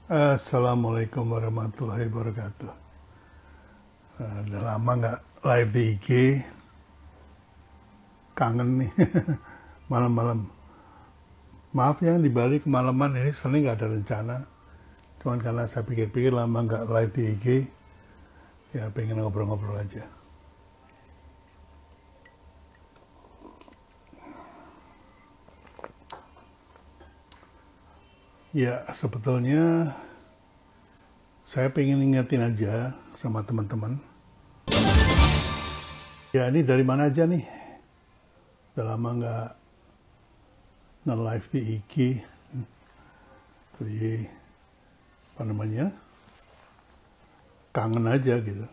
Assalamualaikum warahmatullahi wabarakatuh. Udah lama nggak live di IG, kangen nih malam-malam. Maaf ya di Bali kemalaman ini, soalnya nggak ada rencana. Cuman karena saya pikir-pikir lama nggak live di IG, ya pengen ngobrol-ngobrol aja. Ya sebetulnya saya pengen ingetin aja sama teman-teman. Ya ini dari mana aja nih? Udah lama nggak nge-live di IG. Jadi apa namanya? Kangen aja gitu.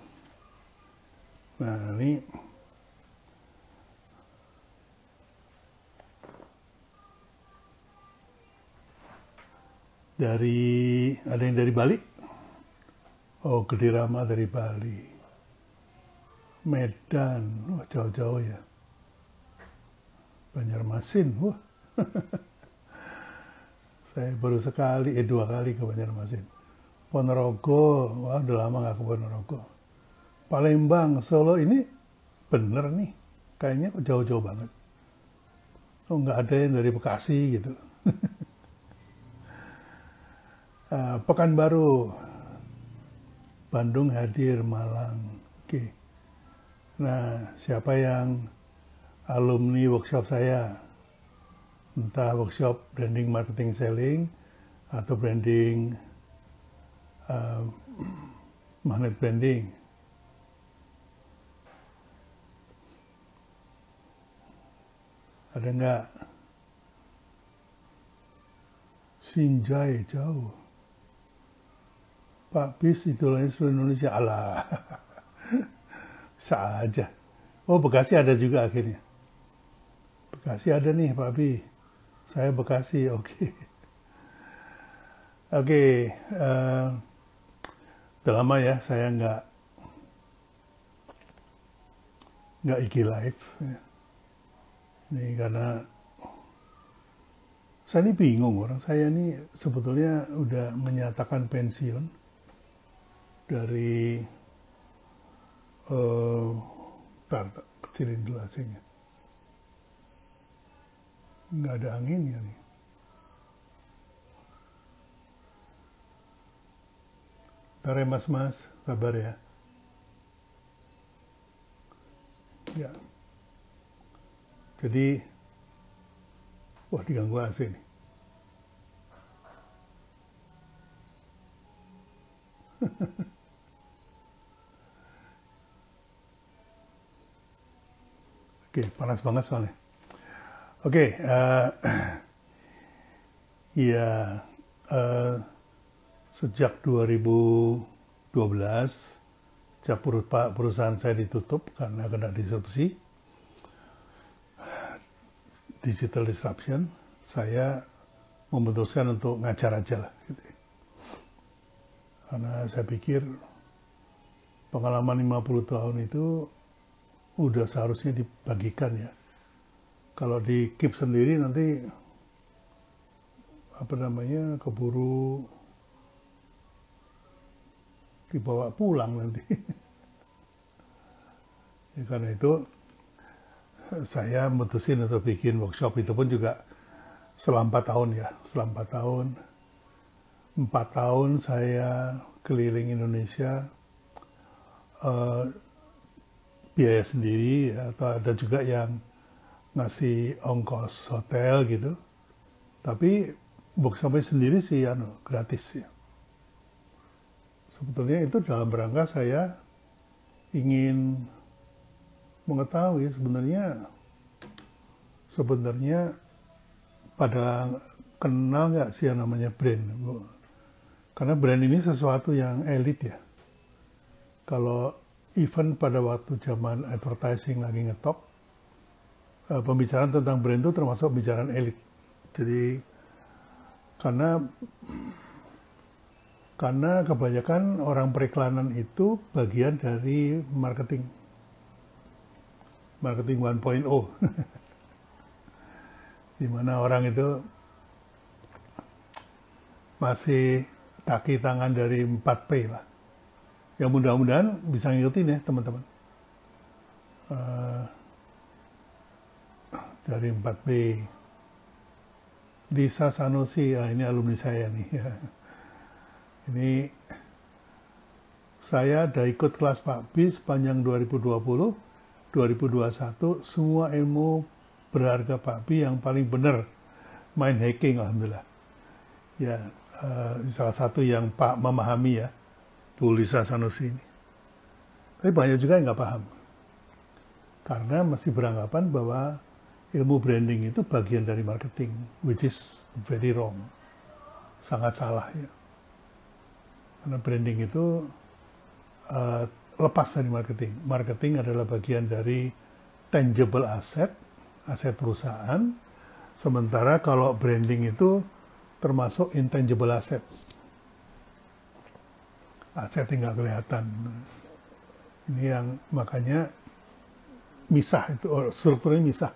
Nah ini ada yang dari Bali. Oh, Gede Rama dari Bali. Medan, wah jauh-jauh ya. Banjarmasin, wah. Saya baru dua kali ke Banjarmasin. Ponorogo, wah udah lama nggak ke Ponorogo. Palembang, Solo ini bener nih. Kayaknya kok jauh-jauh banget. Oh, nggak ada yang dari Bekasi gitu. Pekanbaru, Bandung hadir, Malang. Oke. Nah, siapa yang alumni workshop saya, entah workshop branding, marketing, selling, atau branding, magnet branding, ada nggak? Sinjai jauh. Pak Bis idolanya seluruh Indonesia, alah. Bisa aja. Oh, Bekasi ada juga akhirnya. Bekasi ada nih, Pak Bi. Saya Bekasi, oke. Oke, udah lama ya saya nggak IG live. Ini karena saya ini bingung, orang saya ini sebetulnya udah menyatakan pensiun dari kecilin dulu AC-nya. Nggak ada anginnya nih. Ntar ya mas, sabar ya. Ya. Jadi, wah diganggu AC nih. Oke, panas banget soalnya. Oke, ya sejak 2012, sejak perusahaan saya ditutup karena kena disrupsi, digital disruption, saya memutuskan untuk ngajar aja lah. Gitu. Karena saya pikir pengalaman 50 tahun itu udah seharusnya dibagikan ya. Kalau di keep sendiri nanti keburu dibawa pulang nanti. Ya, karena itu saya memutusin untuk bikin workshop, itu pun juga selama 4 tahun ya. Selama 4 tahun. 4 tahun saya keliling Indonesia, biaya sendiri, atau ada juga yang ngasih ongkos hotel gitu. Tapi workshopnya sendiri sih gratis ya. Sebetulnya itu dalam rangka saya ingin mengetahui sebenarnya pada kenal nggak sih yang namanya brand. Karena brand ini sesuatu yang elit ya. Kalau even pada waktu zaman advertising lagi ngetop, pembicaraan tentang brand itu termasuk pembicaraan elit. Jadi karena kebanyakan orang periklanan itu bagian dari marketing 1.0, di mana orang itu masih kaki tangan dari 4P lah. Ya mudah-mudahan bisa ngikutin ya teman-teman. Dari 4P. Lisa Sanusi, ini alumni saya nih. Ya. Ini saya udah ikut kelas Pak B sepanjang 2020, 2021, semua ilmu berharga Pak B yang paling benar main hacking, alhamdulillah. Ya, salah satu yang Pak memahami ya, Bu Lisa Sanusi ini. Tapi banyak juga yang nggak paham. Karena masih beranggapan bahwa ilmu branding itu bagian dari marketing, which is very wrong. Sangat salah ya. Karena branding itu lepas dari marketing. Marketing adalah bagian dari tangible asset, aset perusahaan. Sementara kalau branding itu termasuk intangible asset. Aset yang nggak kelihatan. Ini yang makanya misah, itu strukturnya misah.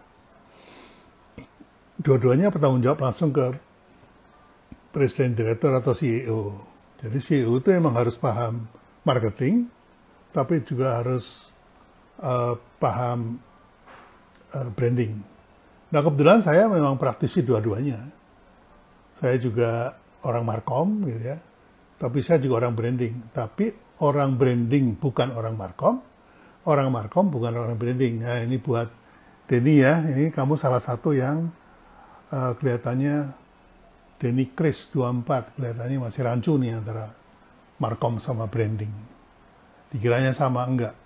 Dua-duanya bertanggung jawab langsung ke presiden, direktur, atau CEO. Jadi CEO itu emang harus paham marketing, tapi juga harus paham branding. Nah kebetulan saya memang praktisi dua-duanya. Saya juga orang markom gitu ya, tapi saya juga orang branding. Tapi orang branding bukan orang markom bukan orang branding. Nah ini buat Denny ya, ini kamu salah satu yang kelihatannya Denny Kris 24, kelihatannya masih rancu nih antara markom sama branding. Dikiranya sama, enggak.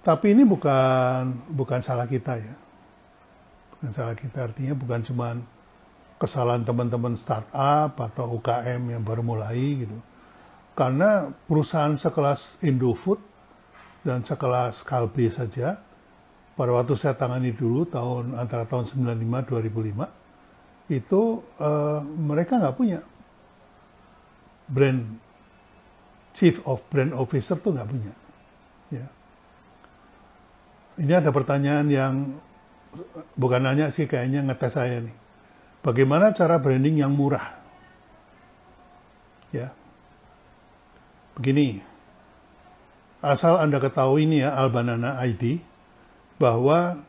Tapi ini bukan salah kita ya. Bukan salah kita, artinya bukan cuma kesalahan teman-teman startup atau UKM yang baru mulai gitu. Karena perusahaan sekelas Indofood dan sekelas Kalbe saja, pada waktu saya tangani dulu antara tahun 95-2005, itu mereka nggak punya Chief of Brand Officer tuh nggak punya. Ya. Ini ada pertanyaan yang bukan nanya sih, kayaknya ngetes saya nih. Bagaimana cara branding yang murah? Ya. Begini, asal Anda ketahui ini ya, Albanana ID, bahwa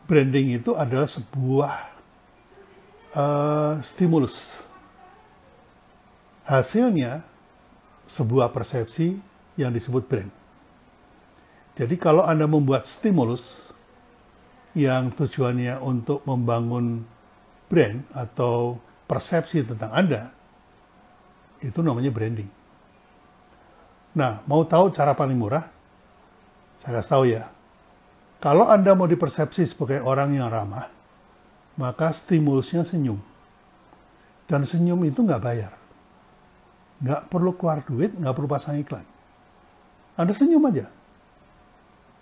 branding itu adalah sebuah stimulus. Hasilnya sebuah persepsi yang disebut brand. Jadi kalau Anda membuat stimulus yang tujuannya untuk membangun brand atau persepsi tentang Anda, itu namanya branding. Nah, mau tahu cara paling murah? Saya kasih tahu ya. Kalau Anda mau dipersepsi sebagai orang yang ramah, maka stimulusnya senyum. Dan senyum itu nggak bayar. Nggak perlu keluar duit, nggak perlu pasang iklan. Anda senyum aja.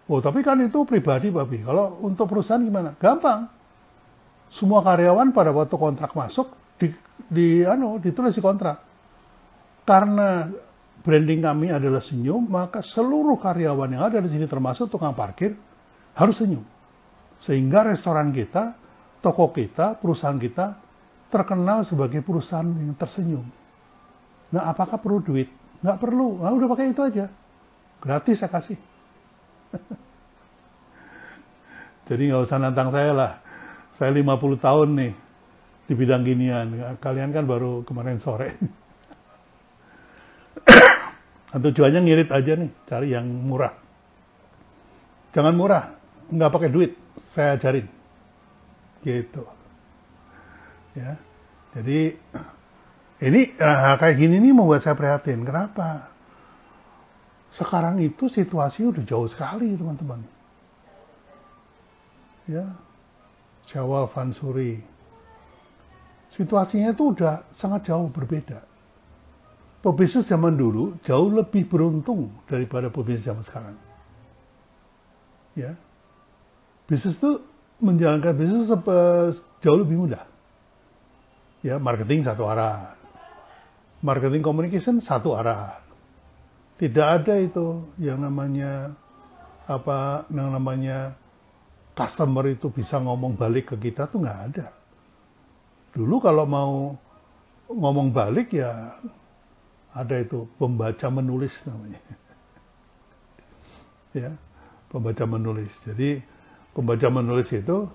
Oh, tapi kan itu pribadi, Babi. Kalau untuk perusahaan gimana? Gampang. Semua karyawan pada waktu kontrak masuk, ditulis di kontrak. Karena branding kami adalah senyum, maka seluruh karyawan yang ada di sini, termasuk tukang parkir, harus senyum. Sehingga restoran kita, toko kita, perusahaan kita, terkenal sebagai perusahaan yang tersenyum. Nah, apakah perlu duit? Nggak perlu. Nah, udah pakai itu aja. Gratis saya kasih. Jadi nggak usah nantang saya lah. Saya 50 tahun nih di bidang ginian. Kalian kan baru kemarin sore. Tujuannya ngirit aja nih, cari yang murah. Jangan murah, nggak pakai duit. Saya ajarin. Gitu. Ya. Jadi ini kayak gini nih membuat saya prihatin. Kenapa? Sekarang itu situasi udah jauh sekali, teman-teman. Ya, Syawal Fansuri. Situasinya itu udah sangat jauh berbeda. Pebisnis zaman dulu jauh lebih beruntung daripada pebisnis zaman sekarang. Ya, bisnis itu menjalankan bisnis jauh lebih mudah. Ya, marketing satu arah. Marketing communication satu arah. Tidak ada itu yang namanya customer itu bisa ngomong balik ke kita tuh nggak ada. Dulu kalau mau ngomong balik ya ada itu pembaca menulis namanya. Ya, pembaca menulis. Jadi pembaca menulis itu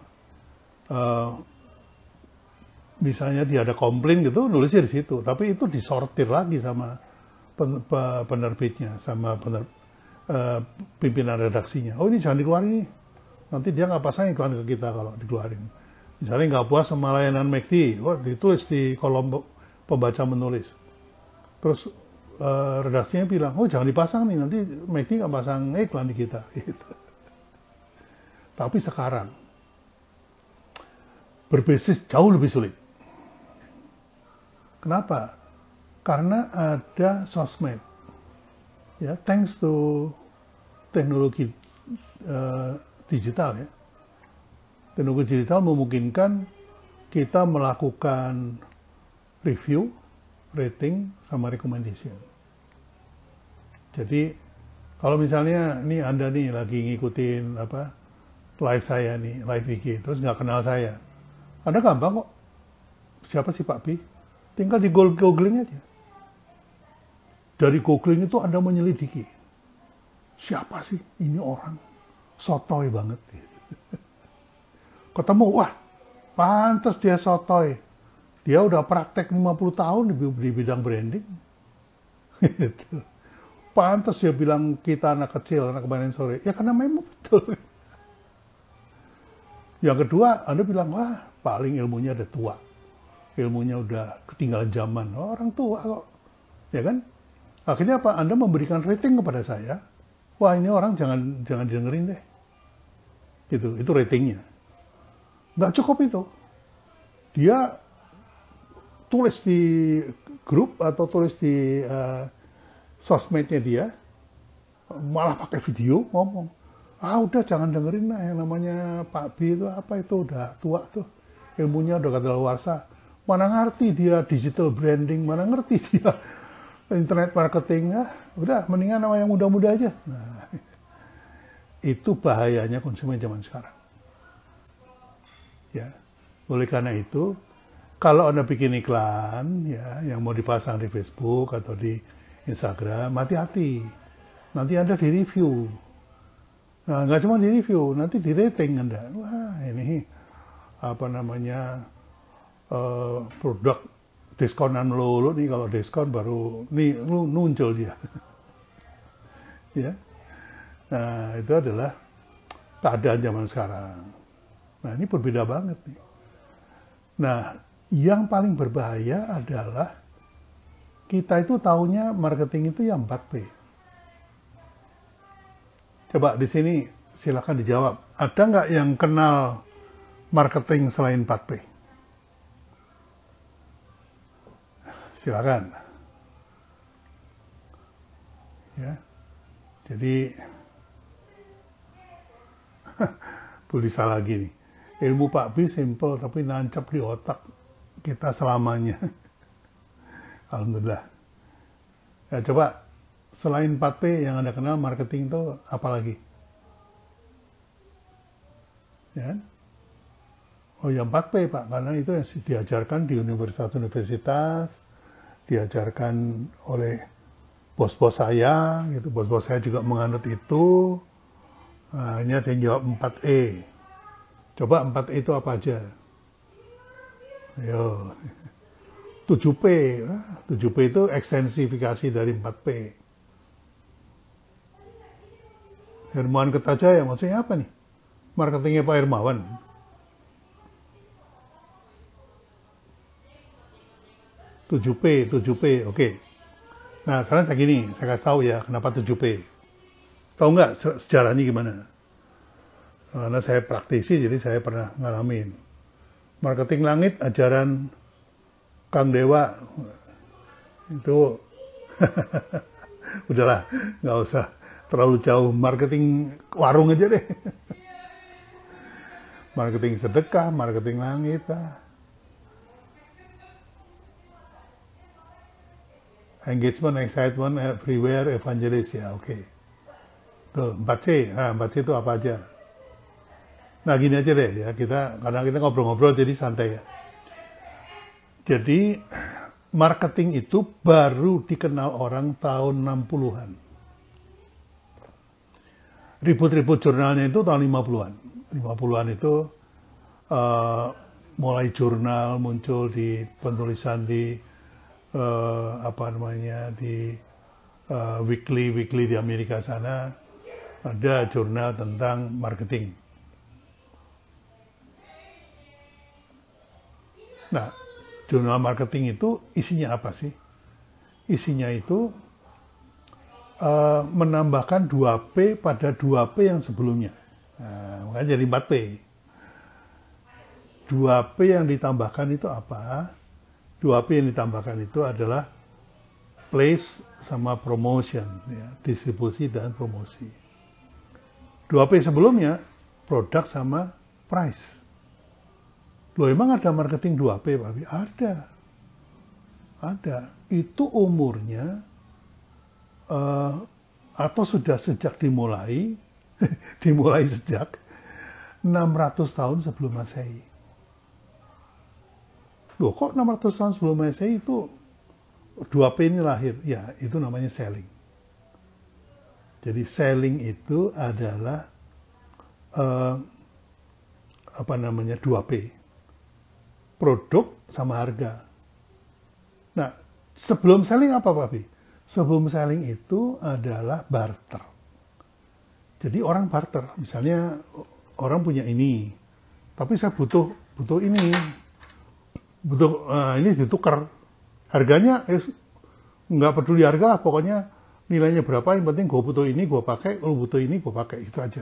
misalnya dia ada komplain gitu, nulisnya di situ. Tapi itu disortir lagi sama penerbitnya, sama pimpinan redaksinya. Oh, ini jangan dikeluarin nih. Nanti dia nggak pasang iklan ke kita kalau dikeluarin. Misalnya nggak puas sama layanan McD, ditulis di kolom pembaca menulis. Terus redaksinya bilang, oh jangan dipasang nih, nanti McD nggak pasang iklan di kita. Gitu. Tapi sekarang, berbasis jauh lebih sulit. Kenapa? Karena ada sosmed. Ya, thanks to teknologi digital ya. Teknologi digital memungkinkan kita melakukan review, rating, sama recommendation. Jadi kalau misalnya nih Anda nih lagi ngikutin live saya nih, live IG, terus nggak kenal saya, Anda gampang kok. Siapa sih Pak B? Tinggal di googling aja. Dari googling itu Anda menyelidiki. Siapa sih ini orang? Sotoy banget. Ketemu, wah, pantas dia sotoy. Dia udah praktek 50 tahun di bidang branding. Gitu. Pantas dia bilang kita anak kecil, anak kemarin sore. Ya karena memang betul. Yang kedua, Anda bilang, wah, paling ilmunya udah tua. Ilmunya udah ketinggalan zaman. Oh, orang tua kok. Ya kan? Akhirnya apa? Anda memberikan rating kepada saya. Wah, ini orang jangan didengerin deh. Gitu, itu ratingnya. Nggak cukup itu. Dia tulis di grup atau tulis di sosmednya dia, malah pakai video ngomong. Ah udah jangan dengerin lah yang namanya Pak B itu apa itu udah tua tuh. Ilmunya udah kadaluarsa. Mana ngerti dia digital branding, mana ngerti dia internet marketing. Udah mendingan sama yang muda-muda aja. Nah, itu bahayanya konsumen zaman sekarang. Ya, oleh karena itu, kalau Anda bikin iklan, ya, yang mau dipasang di Facebook atau di Instagram, hati-hati. Nanti Anda di-review. Nah, nggak cuma di-review, nanti di-rating Anda. Wah, ini produk diskonan lo nih, kalau diskon baru nih muncul dia. Ya. Nah, itu adalah keadaan zaman sekarang. Nah, ini berbeda banget nih. Nah, yang paling berbahaya adalah kita itu taunya marketing itu yang 4P. Coba di sini silakan dijawab. Ada nggak yang kenal marketing selain 4P? Silakan. Ya. Jadi tulis lagi nih. Ilmu Pak B simple tapi nancap di otak kita selamanya. Alhamdulillah. Ya, coba selain 4P yang Anda kenal marketing itu apa lagi? Ya. Oh yang 4P Pak, karena itu yang diajarkan di universitas-universitas, diajarkan oleh bos-bos saya, gitu. Bos-bos saya juga menganut itu. Nah, ini ada yang jawab 4E. Coba 4E itu apa aja? Yo. 7P. 7P itu ekstensifikasi dari 4P. Hermawan Kertajaya, maksudnya apa nih? Marketingnya Pak Hermawan. Tujuh P, oke. Nah, sekarang saya kasih tahu ya, kenapa 7P. Tahu nggak sejarahnya gimana? Karena saya praktisi, jadi saya pernah ngalamin. Marketing langit, ajaran Kang Dewa, itu udahlah, nggak usah terlalu jauh. Marketing warung aja deh. Marketing sedekah, marketing langit. Engagement, excitement, everywhere, evangelist, ya oke. Tuh, 4C. Nah, 4C itu apa aja? Nah, gini aja deh ya, karena kita ngobrol-ngobrol jadi santai ya. Jadi, marketing itu baru dikenal orang tahun 60-an. Ribut-ribut jurnalnya itu tahun 50-an. 50-an itu mulai jurnal muncul di penulisan di weekly di Amerika sana, ada jurnal tentang marketing. Nah, jurnal marketing itu isinya apa sih? Isinya itu menambahkan 2P pada 2P yang sebelumnya. Nah, makanya jadi 4P. 2P yang ditambahkan itu apa? 2P yang ditambahkan itu adalah place sama promotion, ya, distribusi dan promosi. 2P sebelumnya, produk sama price. Loh, emang ada marketing 2P, Pak? Ada. Itu umurnya, atau sudah sejak dimulai, dimulai sejak 600 tahun sebelum Masehi. Loh, kok 600 tahun sebelum Masehi itu 2P ini lahir? Ya, itu namanya selling. Jadi selling itu adalah 2P. Produk sama harga. Nah, sebelum selling apa, Pak? Sebelum selling itu adalah barter. Jadi orang barter. Misalnya orang punya ini, tapi saya butuh ini. Ini ditukar. Harganya nggak peduli harga, pokoknya nilainya berapa, yang penting gue butuh ini, gue pakai, lo butuh ini, gue pakai, itu aja.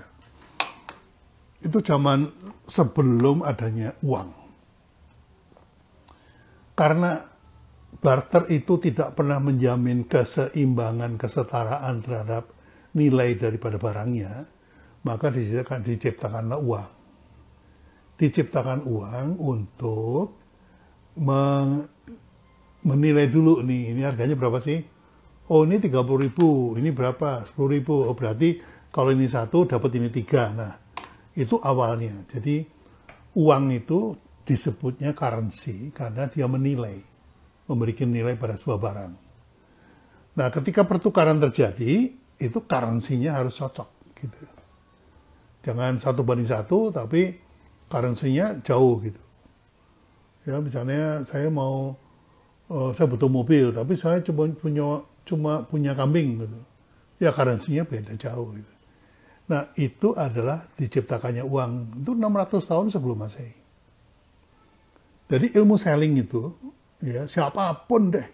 Itu zaman sebelum adanya uang. Karena barter itu tidak pernah menjamin keseimbangan, kesetaraan terhadap nilai daripada barangnya, maka diciptakanlah uang. Diciptakan uang untuk menilai dulu nih, ini harganya berapa sih? Oh, ini 30.000, ini berapa? 10.000. Oh, berarti kalau ini 1 dapat ini 3. Nah, itu awalnya. Jadi uang itu disebutnya currency karena dia menilai, memberikan nilai pada sebuah barang. Nah, ketika pertukaran terjadi, itu currency-nya harus cocok, gitu. Jangan 1:1, tapi currency-nya jauh, gitu. Ya, misalnya saya butuh mobil, tapi saya cuma punya kambing, gitu. Ya, currency-nya beda jauh, gitu. Nah, itu adalah diciptakannya uang. Itu 600 tahun sebelum Masehi. Jadi ilmu selling itu, ya, siapapun deh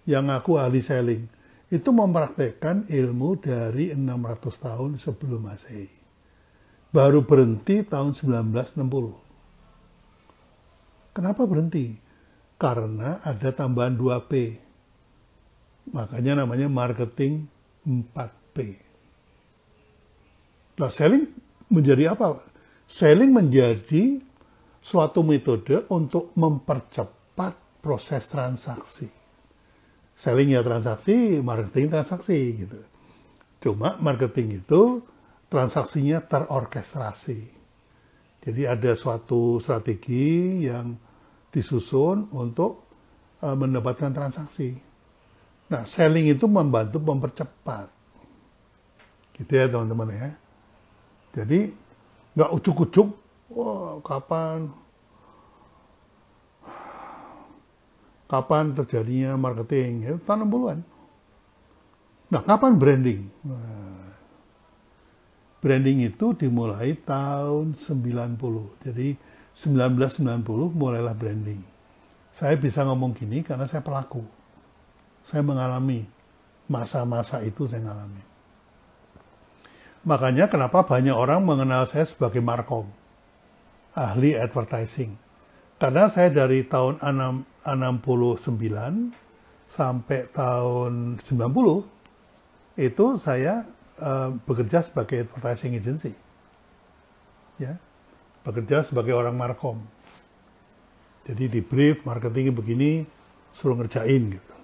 yang ngaku ahli selling, itu mempraktekkan ilmu dari 600 tahun sebelum Masehi. Baru berhenti tahun 1960. Kenapa berhenti? Karena ada tambahan 2P. Makanya namanya marketing 4P. Nah, selling menjadi apa? Selling menjadi suatu metode untuk mempercepat proses transaksi. Selling ya transaksi, marketing transaksi, gitu. Cuma marketing itu transaksinya terorkestrasi. Jadi ada suatu strategi yang disusun untuk mendapatkan transaksi. Nah, selling itu membantu mempercepat. Gitu ya, teman-teman ya. Jadi nggak ujuk-ujuk, wah, kapan terjadinya marketing? Ya, tahun 60-an. Nah, kapan branding? Nah, branding itu dimulai tahun 90. Jadi 1990 mulailah branding. Saya bisa ngomong gini karena saya pelaku. Saya mengalami masa-masa itu, saya mengalami. Makanya kenapa banyak orang mengenal saya sebagai Markom, ahli advertising. Karena saya dari tahun 69 sampai tahun 90 itu saya bekerja sebagai advertising agency. Ya. Bekerja sebagai orang Markom. Jadi di brief marketingnya begini, suruh ngerjain gitu.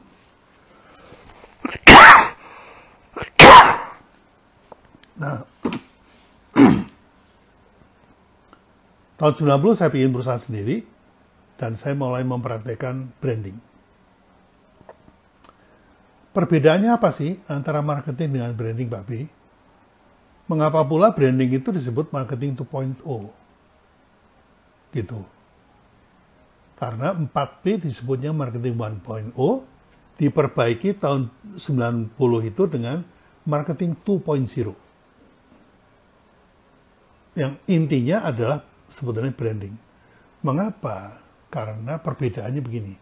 Nah, tahun 90 saya bikin perusahaan sendiri dan saya mulai mempraktekkan branding. perbedaannya apa sih antara marketing dengan branding, Pak B? Mengapa pula branding itu disebut marketing 2.0? Gitu. Karena 4P disebutnya marketing 1.0, diperbaiki tahun 90 itu dengan marketing 2.0. Yang intinya adalah sebetulnya branding. Mengapa? Karena perbedaannya begini.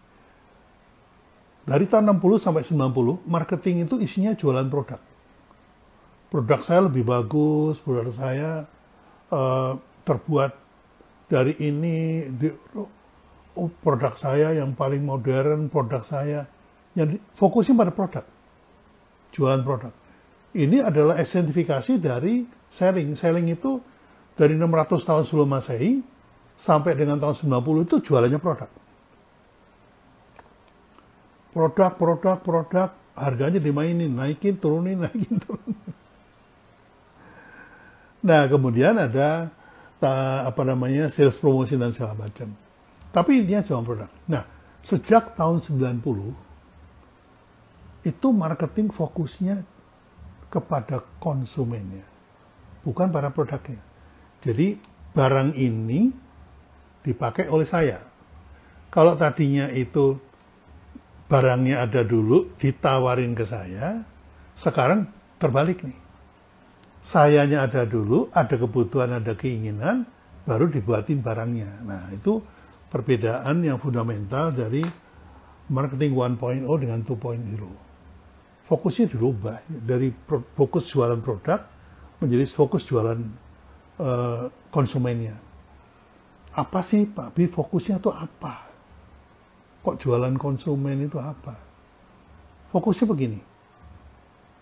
Dari tahun 60 sampai 90, marketing itu isinya jualan produk. Produk saya lebih bagus, produk saya terbuat dari ini, produk saya yang paling modern, produk saya. Yang fokusnya pada produk. Jualan produk. Ini adalah esentifikasi dari selling. Selling itu dari 600 tahun sebelum Masehi sampai dengan tahun 90 itu jualannya produk. Produk, harganya dimainin, naikin, turunin. Nah, kemudian ada sales promotion dan segala macam. Tapi intinya jualan produk. Nah, sejak tahun 90 itu marketing fokusnya kepada konsumennya, bukan pada produknya. Jadi barang ini dipakai oleh saya. Kalau tadinya itu barangnya ada dulu, ditawarin ke saya, sekarang terbalik nih. Sayanya ada dulu, ada kebutuhan, ada keinginan, baru dibuatin barangnya. Nah, itu perbedaan yang fundamental dari marketing 1.0 dengan 2.0. Fokusnya dirubah, dari fokus jualan produk menjadi fokus jualan konsumennya. Apa sih Pak B, fokusnya itu apa? Kok jualan konsumen itu apa? Fokusnya begini,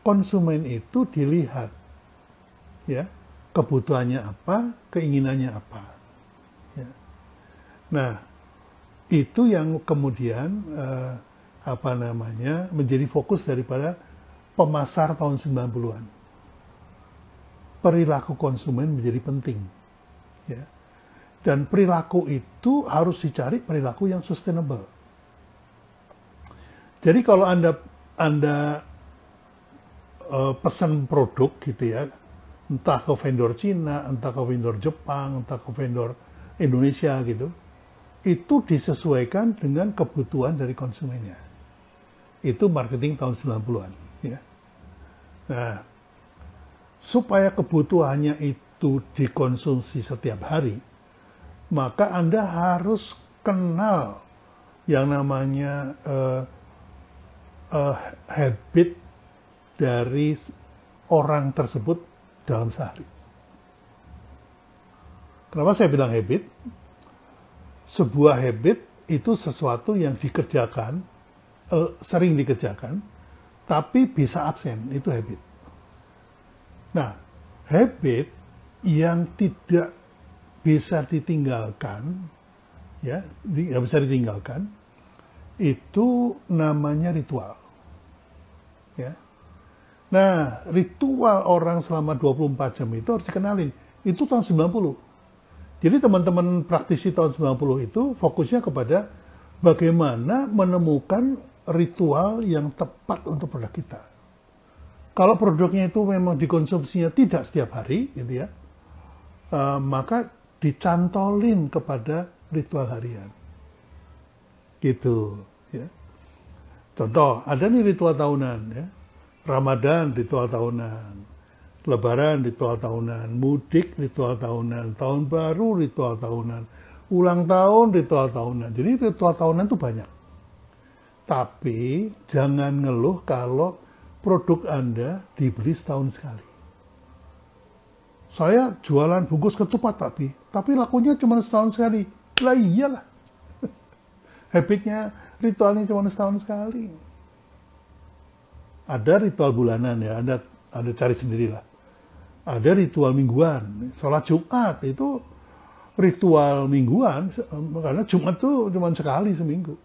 konsumen itu dilihat, ya, kebutuhannya apa, keinginannya apa. Ya. Nah, itu yang kemudian menjadi fokus daripada pemasar tahun 90-an. Perilaku konsumen menjadi penting. Ya. Dan perilaku itu harus dicari perilaku yang sustainable. Jadi kalau Anda pesan produk gitu ya, entah ke vendor Cina, entah ke vendor Jepang, entah ke vendor Indonesia gitu, itu disesuaikan dengan kebutuhan dari konsumennya. Itu marketing tahun 90-an. Ya. Nah, supaya kebutuhannya itu dikonsumsi setiap hari, maka Anda harus kenal yang namanya habit dari orang tersebut dalam sehari. Kenapa saya bilang habit? Sebuah habit itu sesuatu yang dikerjakan, sering dikerjakan, tapi bisa absen, itu habit. Nah, habit yang tidak bisa ditinggalkan, ya, nggak bisa ditinggalkan, itu namanya ritual. Ya. Nah, ritual orang selama 24 jam itu harus dikenalin. Itu tahun 90. Jadi teman-teman praktisi tahun 90 itu fokusnya kepada bagaimana menemukan ritual yang tepat untuk produk kita. Kalau produknya itu memang dikonsumsinya tidak setiap hari, gitu ya, maka dicantolin kepada ritual harian. Gitu. Ya. Contoh, ada nih ritual tahunan, ya. Ramadan ritual tahunan, Lebaran ritual tahunan, mudik ritual tahunan, tahun baru ritual tahunan, ulang tahun ritual tahunan. Jadi ritual tahunan itu banyak. Tapi jangan ngeluh kalau produk Anda dibeli setahun sekali. Saya jualan bungkus ketupat tapi lakunya cuma setahun sekali. Lah iyalah. Habitnya, ritualnya cuma setahun sekali. Ada ritual bulanan ya, Anda cari sendirilah. Ada ritual mingguan, sholat Jumat itu ritual mingguan, karena Jumat itu cuma sekali seminggu.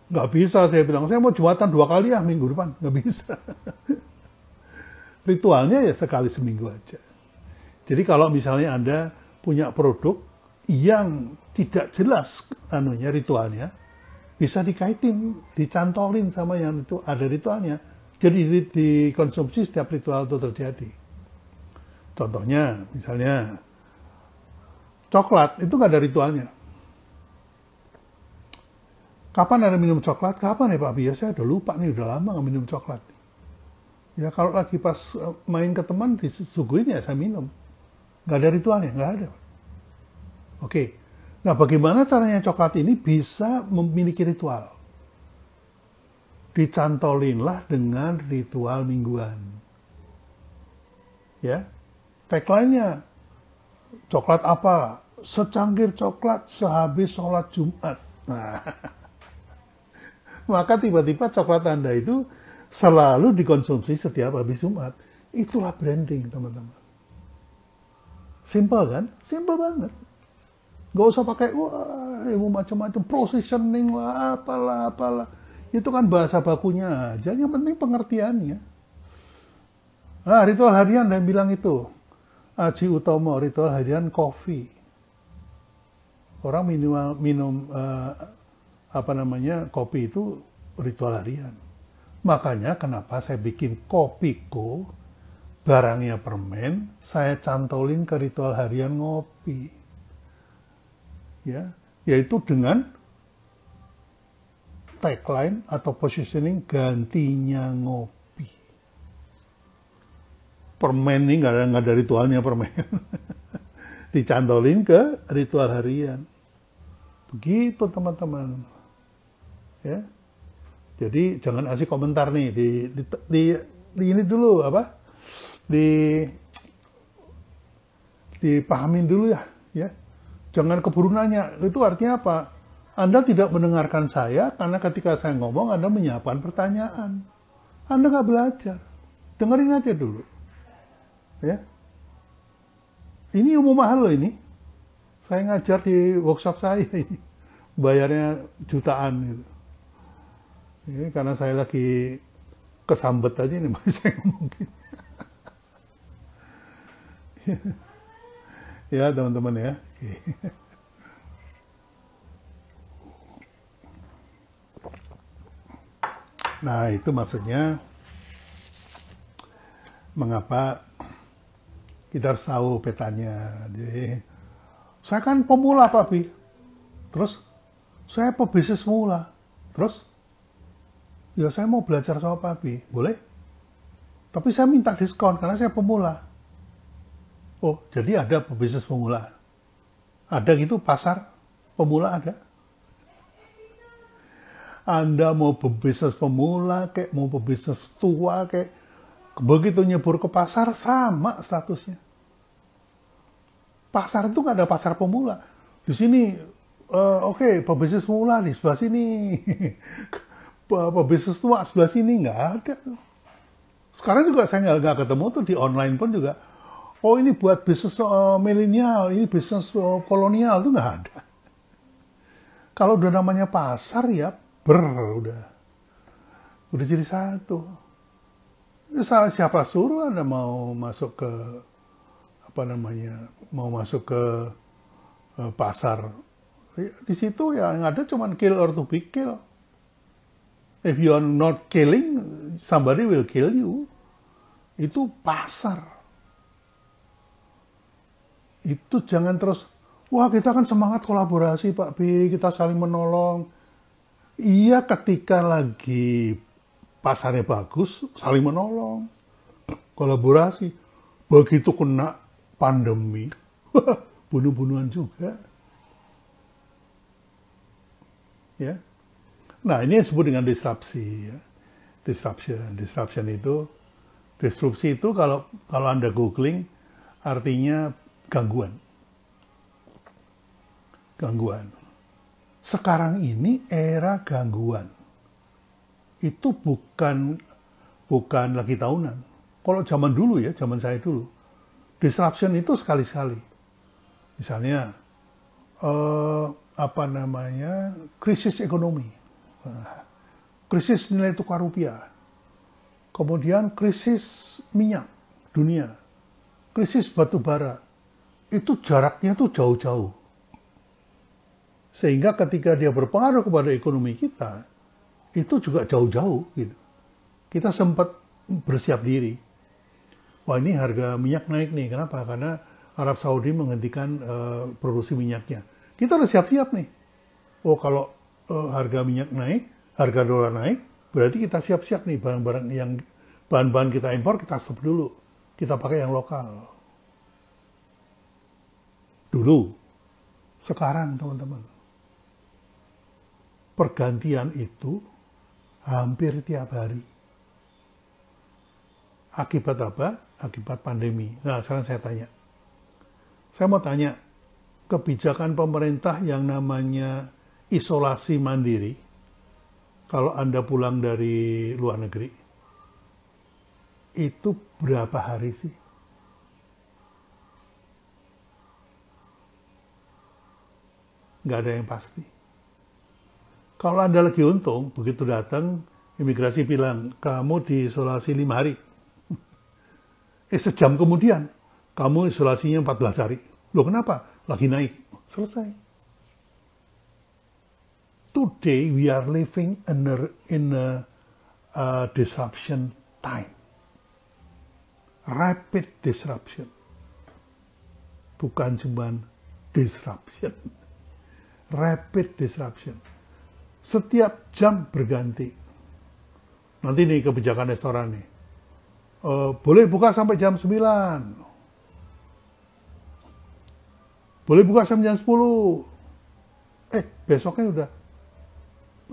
Nggak bisa saya bilang, saya mau Jumatan 2 kali ya minggu depan, nggak bisa. Ritualnya ya sekali seminggu aja. Jadi kalau misalnya Anda punya produk yang tidak jelas ritualnya, bisa dikaitin, dicantolin sama yang itu ada ritualnya. Jadi dikonsumsi setiap ritual itu terjadi. Contohnya, misalnya coklat itu nggak ada ritualnya. Kapan ada minum coklat? Kapan ya Pak Bi? Ya saya udah lupa nih, udah lama nggak minum coklat. Ya kalau lagi pas main ke teman disuguhin ya saya minum. Nggak ada ritualnya, nggak ada. Oke, nah bagaimana caranya coklat ini bisa memiliki ritual? Dicantolinlah dengan ritual mingguan. Ya, tagline-nya, coklat apa? Secangkir coklat sehabis sholat Jumat. Nah, maka tiba-tiba coklat Anda itu selalu dikonsumsi setiap habis Jumat. Itulah branding, teman-teman. Simple kan? Simple banget. Gak usah pakai, wah, macam-macam, positioning lah, apalah. Itu kan bahasa bakunya aja, yang penting pengertiannya. Nah, ritual harian yang bilang itu. Aji Utomo, ritual harian kopi. Orang minum kopi itu ritual harian. Makanya kenapa saya bikin Kopiko, barangnya permen, saya cantolin ke ritual harian ngopi. Ya, yaitu dengan tagline atau positioning gantinya ngopi. Permen ini nggak ada ritualnya permen. Dicantolin ke ritual harian. Begitu teman-teman. Ya. Jadi jangan asik komentar nih di ini dulu apa? Dipahamin dulu ya. Jangan keburu nanya. Itu artinya apa? Anda tidak mendengarkan saya karena ketika saya ngomong Anda menyiapkan pertanyaan. Anda nggak belajar. Dengerin aja dulu. Ya. Ini ilmu mahal loh ini. Saya ngajar di workshop saya ini. Bayarnya jutaan gitu. Ya, karena saya lagi kesambet aja nih, makanya saya ngomong gini. Ya teman-teman ya. Nah itu maksudnya mengapa kita harus tahu petanya. Jadi, saya kan pemula Pak Bi. Terus saya pebisnis pemula. Terus ya saya mau belajar sama Pak Bi. Boleh? Tapi saya minta diskon karena saya pemula. Oh, jadi ada pebisnis pemula. Ada gitu pasar pemula ada. Anda mau pebisnis pemula, kayak mau pebisnis tua, kayak begitu nyebur ke pasar sama statusnya. Pasar itu nggak ada pasar pemula. Di sini, oke, pebisnis pemula di sebelah sini. Pebisnis tua sebelah sini nggak ada. Sekarang juga saya nggak ketemu tuh di online pun juga. Oh ini buat bisnis milenial, ini bisnis kolonial itu nggak ada. Kalau udah namanya pasar ya udah jadi satu. Siapa suruh Anda mau masuk ke mau masuk ke pasar? Di situ yang ada cuma kill or to be kill. If you are not killing, somebody will kill you. Itu pasar. Itu jangan terus, wah kita kan semangat kolaborasi Pak B, kita saling menolong. Iya ketika lagi pasarnya bagus, saling menolong. Kolaborasi. Begitu kena pandemi, bunuh-bunuhan juga. Ya. Nah ini disebut dengan disrupsi. Ya. Disruption itu, disrupsi itu kalau Anda googling, artinya gangguan. Sekarang ini era gangguan. Itu bukan lagi tahunan. Kalau zaman dulu ya, zaman saya dulu, disruption itu sekali-sekali. Misalnya, krisis ekonomi, krisis nilai tukar rupiah, kemudian krisis minyak dunia, krisis batu bara. Itu jaraknya tuh jauh-jauh. Sehingga ketika dia berpengaruh kepada ekonomi kita, itu juga jauh-jauh gitu. Kita sempat bersiap diri. Wah, ini harga minyak naik nih. Kenapa? Karena Arab Saudi menghentikan produksi minyaknya. Kita harus siap-siap nih. Oh, kalau harga minyak naik, harga dolar naik, berarti kita siap-siap nih barang-barang yang bahan-bahan kita impor kita stop dulu. Kita pakai yang lokal. Dulu. Sekarang, teman-teman. Pergantian itu hampir tiap hari. Akibat apa? Akibat pandemi. Nah, sekarang saya tanya. Saya mau tanya, kebijakan pemerintah yang namanya isolasi mandiri, kalau Anda pulang dari luar negeri, itu berapa hari sih? Nggak ada yang pasti. Kalau Anda lagi untung, begitu datang, imigrasi bilang, kamu diisolasi 5 hari. Sejam kemudian, kamu isolasinya 14 hari. Loh, kenapa? Lagi naik. Selesai. Today, we are living in a disruption time. Rapid disruption. Bukan cuma disruption. Rapid disruption. Setiap jam berganti. Nanti nih kebijakan restoran nih. Boleh buka sampai jam 9. Boleh buka sampai jam 10. Besoknya udah.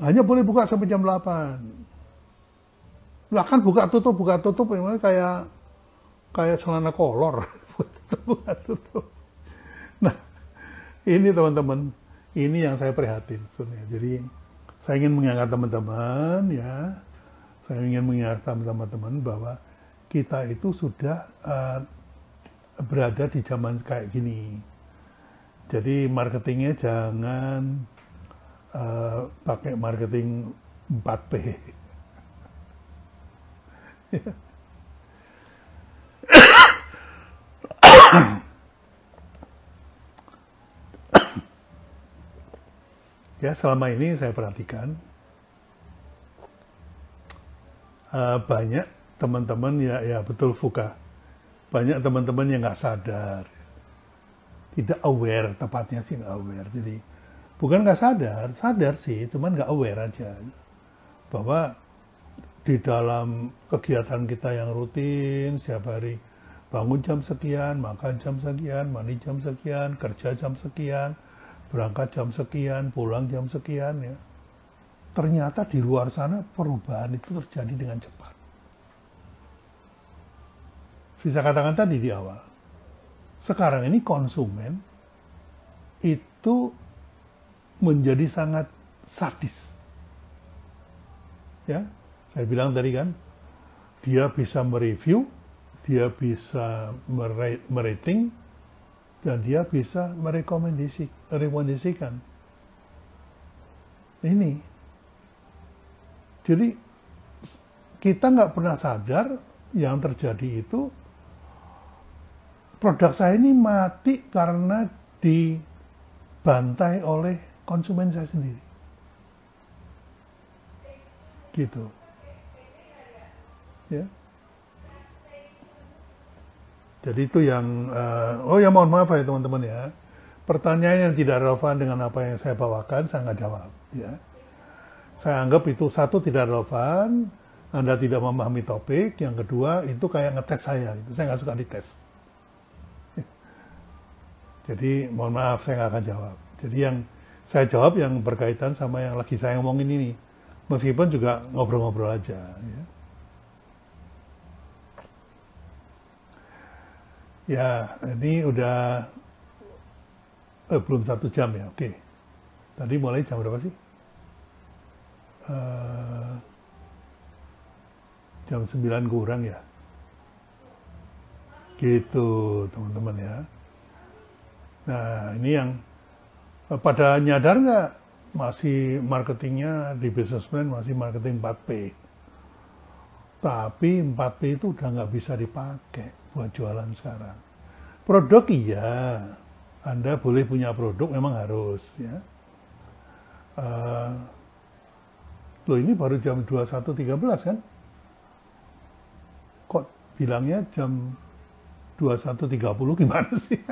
Hanya boleh buka sampai jam 8. Lah kan buka tutup memang kayak celana kolor. Buka tutup. Nah, ini teman-teman, ini yang saya prihatin sebenarnya. Jadi saya ingin mengingatkan teman-teman ya. Saya ingin mengingatkan teman-teman bahwa kita itu sudah berada di zaman kayak gini. Jadi marketingnya jangan pakai marketing 4P. Ya, selama ini saya perhatikan banyak teman-teman ya betul Fuka. Banyak teman-teman yang nggak sadar, tidak aware, tepatnya sih nggak aware. Jadi bukan nggak sadar sih, cuman nggak aware aja bahwa di dalam kegiatan kita yang rutin setiap hari, bangun jam sekian, makan jam sekian, mandi jam sekian, kerja jam sekian, berangkat jam sekian, pulang jam sekian ya. Ternyata di luar sana perubahan itu terjadi dengan cepat. Bisa katakan tadi di awal, sekarang ini konsumen itu menjadi sangat sadis. Ya, saya bilang tadi kan, dia bisa mereview, dia bisa merating, dan dia bisa merekomendasikan. Ini. Jadi, kita nggak pernah sadar yang terjadi itu, produk saya ini mati karena dibantai oleh konsumen saya sendiri. Gitu. Ya. Jadi itu yang, mohon maaf ya teman-teman ya. Pertanyaan yang tidak relevan dengan apa yang saya bawakan, saya nggak jawab. Ya. Saya anggap itu satu tidak relevan, Anda tidak memahami topik. Yang kedua, itu kayak ngetes saya. Gitu. Saya nggak suka dites. Jadi mohon maaf, saya nggak akan jawab. Jadi yang saya jawab yang berkaitan sama yang lagi saya ngomongin ini. Meskipun juga ngobrol-ngobrol aja. Ya. Ya, ini udah belum 1 jam ya, oke. Tadi mulai jam berapa sih? Jam 9 kurang ya. Gitu, teman-teman ya. Nah, ini yang pada nyadar nggak masih marketingnya di businessman masih marketing 4P. Tapi 4P itu udah nggak bisa dipakai buat jualan sekarang. Produk iya, Anda boleh punya produk memang harus ya. uh, loh ini baru jam 21.13 kan? Kok bilangnya jam 21.30 gimana sih?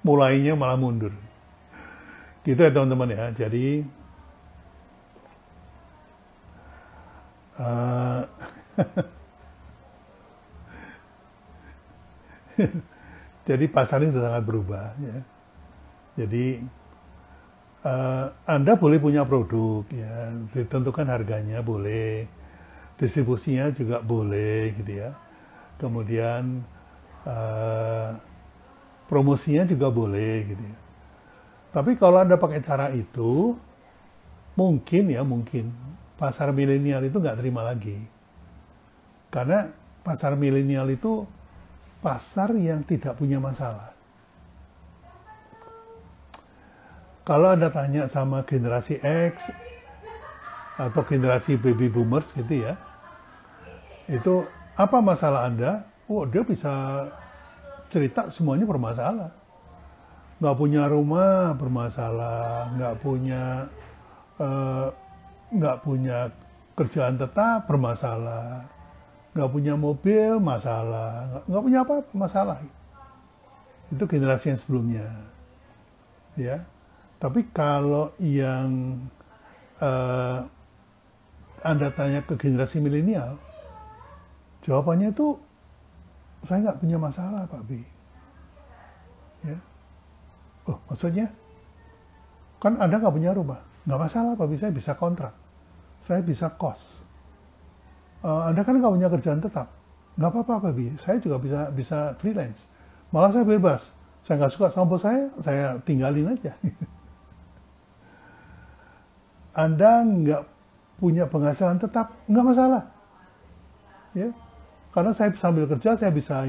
Mulainya malah mundur. Gitu ya teman-teman ya. Jadi jadi pasar ini sudah sangat berubah ya. Jadi Anda boleh punya produk ya, ditentukan harganya boleh, distribusinya juga boleh gitu ya. Kemudian promosinya juga boleh gitu ya. Tapi kalau Anda pakai cara itu, mungkin pasar milenial itu nggak terima lagi. Karena pasar milenial itu pasar yang tidak punya masalah. Kalau Anda tanya sama generasi X atau generasi baby boomers gitu ya, itu apa masalah Anda? Oh, dia bisa cerita semuanya bermasalah. Nggak punya rumah bermasalah, nggak punya kerjaan tetap bermasalah, nggak punya mobil masalah, nggak punya apa-apa masalah. Itu generasi yang sebelumnya, ya. Tapi kalau yang Anda tanya ke generasi milenial, jawabannya itu saya nggak punya masalah, Pak B. Ya. Oh, maksudnya kan Anda nggak punya rumah, nggak masalah, Pak B. Saya bisa kontrak, saya bisa kos. Anda kan nggak punya kerjaan tetap, nggak apa-apa, Pak B. Saya juga bisa freelance. Malah saya bebas. Saya nggak suka sama bos saya tinggalin aja. Anda nggak punya penghasilan tetap, nggak masalah. Ya, karena saya sambil kerja, saya bisa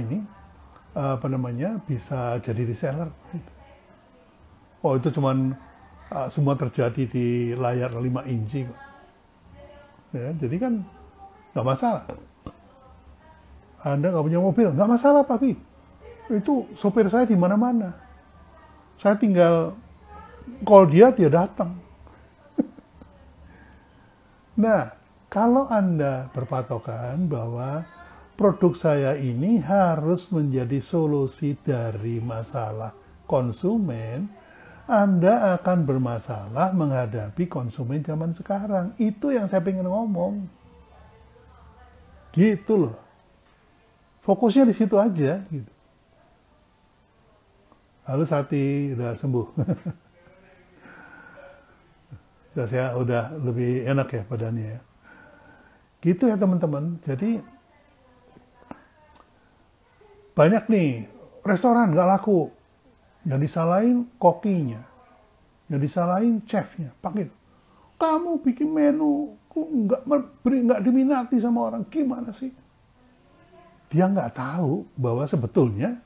bisa jadi reseller. Oh, itu cuman semua terjadi di layar 5 inci. Ya, jadi kan nggak masalah. Anda nggak punya mobil, nggak masalah, Pak Bi. Itu sopir saya di mana-mana. Saya tinggal call dia datang. Nah, kalau Anda berpatokan bahwa produk saya ini harus menjadi solusi dari masalah konsumen, Anda akan bermasalah menghadapi konsumen zaman sekarang. Itu yang saya pengen ngomong. Gitu loh. Fokusnya di situ aja. Gitu. Halo Sati, udah sembuh. Udah lebih enak ya badannya ya. Gitu ya teman-teman. Jadi banyak nih restoran nggak laku. Yang disalahin kokinya. Yang disalahin chefnya. Pak, kamu bikin menu nggak diminati sama orang. Gimana sih? Dia nggak tahu bahwa sebetulnya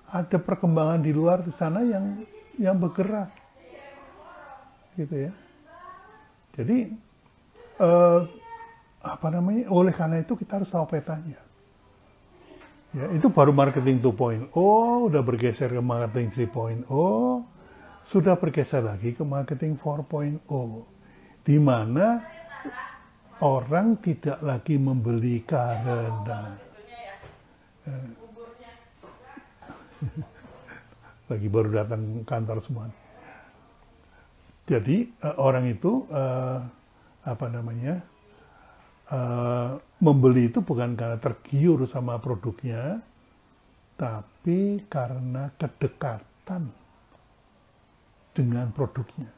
ada perkembangan di luar sana yang bergerak. Gitu ya. Jadi, oleh karena itu kita harus tahu petanya. Ya, itu baru marketing 2.0, udah bergeser ke marketing 3.0, sudah bergeser lagi ke marketing 4.0, di mana orang tidak lagi membeli karena lagi baru datang kantor semua. Jadi orang itu membeli itu bukan karena tergiur sama produknya, tapi karena kedekatan dengan produknya.